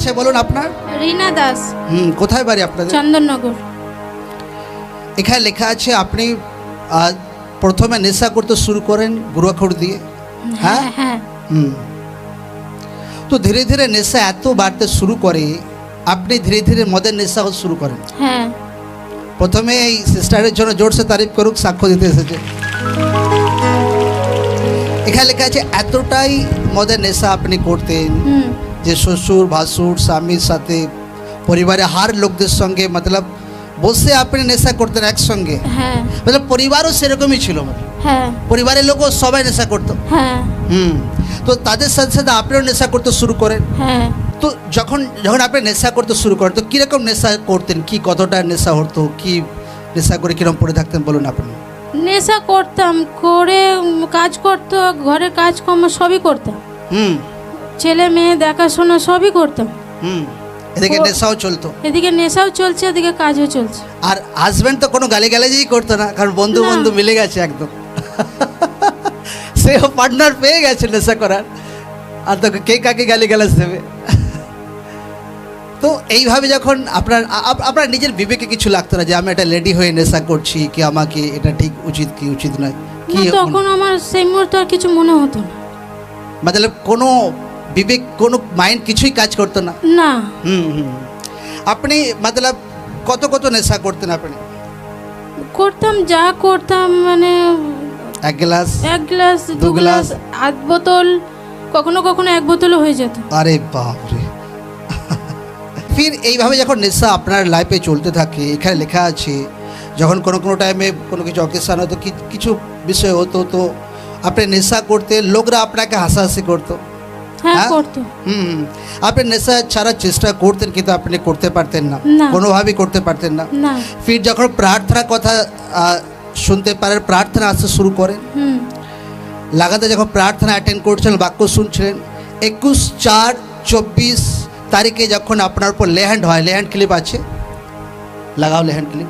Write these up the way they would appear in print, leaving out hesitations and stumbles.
আছে বলুন আপনার? রিনা দাস। কোথায় বাড়ি আপনাদের? চন্দননগর। এখানে লেখা আছে আপনি প্রথমে নেশা করতে শুরু করেন গুড়াখড় দিয়ে। হ্যাঁ হ্যাঁ। তো ধীরে ধীরে নেশা এত বাড়তে শুরু করে, আপনি ধীরে ধীরে মদের নেশা শুরু করেন। হ্যাঁ। প্রথমে এই সিস্টারের জন্য জোরসে তারিফ করুক, সাক্ষ্য দিতে এসেছে। এখানে লেখা আছে এতটাই মদের নেশা আপনি করতেন যে শ্বশুর ভাসুর স্বামীর সাথে পরিবারে হার লোকদের সঙ্গে মতলব বসে আপনি নেশা করতেন একসঙ্গে। হ্যাঁ। মতলব পরিবারও সেরকমই ছিল। হ্যাঁ। পরিবারের লোকও সবাই নেশা করতো। হ্যাঁ। তো তাদের সাথে সাথে আপনিও নেশা করতে শুরু করেন। হ্যাঁ। তো যখন আপনি নেশা করতে শুরু করেন তো কীরকম নেশা করতেন, কি কতটা নেশা হতো, কি নেশা করে কীরকম পড়ে থাকতেন বলুন আপনি? নেশা করতাম, করে কাজ করতো, ঘরের কাজকর্ম সবই করতাম। ছেলে মেয়ে দেখাশোনা সবই করতাম। এদিকে নেশাও চলতো, এদিকে নেশাও চলছে, এদিকে কাজও চলছে। আর হাজব্যান্ড তো কোনো গালিগালাজই করতো না, কারণ বন্ধু বন্ধু মিলে গেছে একদম। সেও পার্টনার পেয়ে গেছে নেশা করার, আর তোকে কে কাকে গালিগালাজ দেবে। তো এইভাবে যখন আপনার নিজের বিবেকে কিছু লাগতো না যে আমি একটা লেডি হয়ে নেশা করছি, কি আমাকে এটা ঠিক উচিত কি উচিত নয়? কি তখন আমার সেই মুহূর্তে আর কিছু মনে হতো না, মতলব কোনো বিবেক কোনো মাইন্ড কিছুই কাজ করতো না? না। আপনি মতলব কত কত নেশা করতেন আপনি? করতাম যা করতাম, মানে এক গ্লাস, দু গ্লাস, আধ বোতল, কখনো কখনো এক বোতলও হয়ে যেত। আরে বাপরে। ফির এইভাবে যখন নেশা আপনার লাইফে চলতে থাকে, এখানে লেখা আছে যখন কোনো টাইমে কোনো কিছু অকেশন হতো, কিছু বিষয় হতো, তো আপনি নেশা করতে লোকরা আপনাকে হাসাহাসি করতো। হ্যাঁ করতো। আপনি নেশা ছাড়ার চেষ্টা করতেন কিন্তু আপনি করতে পারতেন না, কোনোভাবেই করতে পারতেন না। ফির যখন প্রার্থনার কথা শুনতে পারেন, প্রার্থনা আসতে শুরু করেন, লাগাতার যখন প্রার্থনা অ্যাটেন্ড করছিলেন, বাক্য শুনছিলেন, 21/4/24 তারিখে যখন আপনার উপর লেহ্যান্ড হয়, লেহ্যান্ড ক্লিপ আছে, লাগাও লেহ্যান্ড ক্লিপ।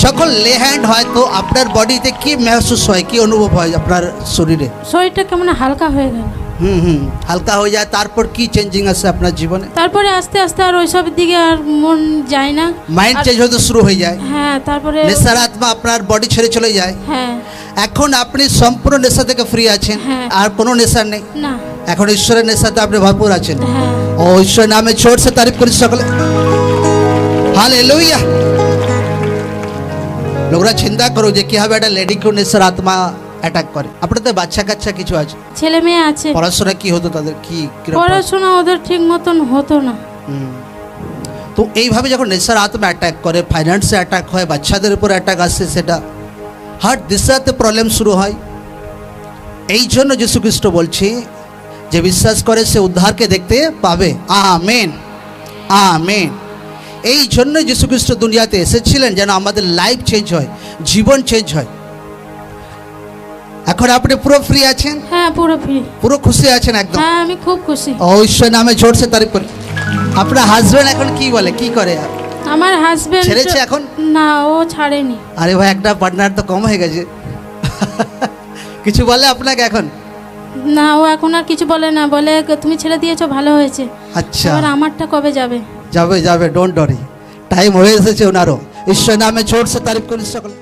যখন লেহ্যান্ড হয় তো আপনার বডিতে কি महसूस হয়, কি অনুভব হয় আপনার শরীরে? শরীরটা কেমন হালকা হয়ে গেল। হালকা হয়ে যায়। তারপর কি চেঞ্জিং আসে আপনার জীবনে? তারপরে আস্তে আস্তে আর ওইসব দিকে আর মন যায় না, মাইন্ড চেঞ্জ হতে শুরু হয়ে যায়। হ্যাঁ। তারপরে নেশার আত্মা আপনার বডি ছেড়ে চলে যায়। হ্যাঁ। এখন আপনি সম্পূর্ণ নেশা থেকে ফ্রি আছেন, আর কোনো নেশা নেই। না, এখন ঈশ্বরের নেশাতে আপনি ভরপুর আছেন। হ্যাঁ। ও ঈশ্বরের নামে জোর সে তারিফ করি সকলে, হালেলুয়া। লোকরা চিন্তা করো যে কিভাবে একটা লেডিকে নেশার আত্মা অ্যাটাক করে। আপনাদের বাচ্চা কাচ্চা কিছু আছে? ছেলে মেয়ে আছে। পড়াশোনা কি হতো তাদের? কি পড়াশোনা ওদের ঠিক মতন হতো না। তো এইভাবে যখন নেশার আত্মা অ্যাটাক করে, ফাইন্যান্সে অ্যাটাক হয়, বাচ্চাদের উপর অ্যাটাক আসে, সেটা হার্ট দিশাতে প্রবলেম শুরু হয়। এই জন্য যীশু খ্রিস্ট বলছে যে বিশ্বাস করে সে উদ্ধারকে দেখতে পাবে। Amen, amen. এই জন্য যীশু খ্রিস্ট দুনিয়াতে এসেছিলেন যেন আমাদের লাইফ চেঞ্জ হয়, জীবন চেঞ্জ হয়। এখন আপনি পুরো ফ্রি আছেন? হ্যাঁ, পুরো ফ্রি, পুরো খুশি আছেন একদম? হ্যাঁ, আমি খুব খুশি। ও ঈশ্বর নামে জোর সে তারিফ করি। আপনার হাজবেন্ড এখন কি বলে, কি করে? আমার হাজবেন্ড ছেড়েছে এখন? না, ও ছাড়েনি। আরে ভাই, একটা পার্টনার তো কম হয়ে গেছে। কিছু বলে আপনাকে এখন? না, ও এখন আর কিছু বলে না, বলে তুমি ছেড়ে দিয়েছো, ভালো হয়েছে। আচ্ছা, আর আমারটা কবে যাবে? যাবে যাবে, ডোন্ট ওয়ারি, টাইম হয়ে এসেছে ওনারও। ঈশ্বর নামে জোর সে তারিফ করি সকলে।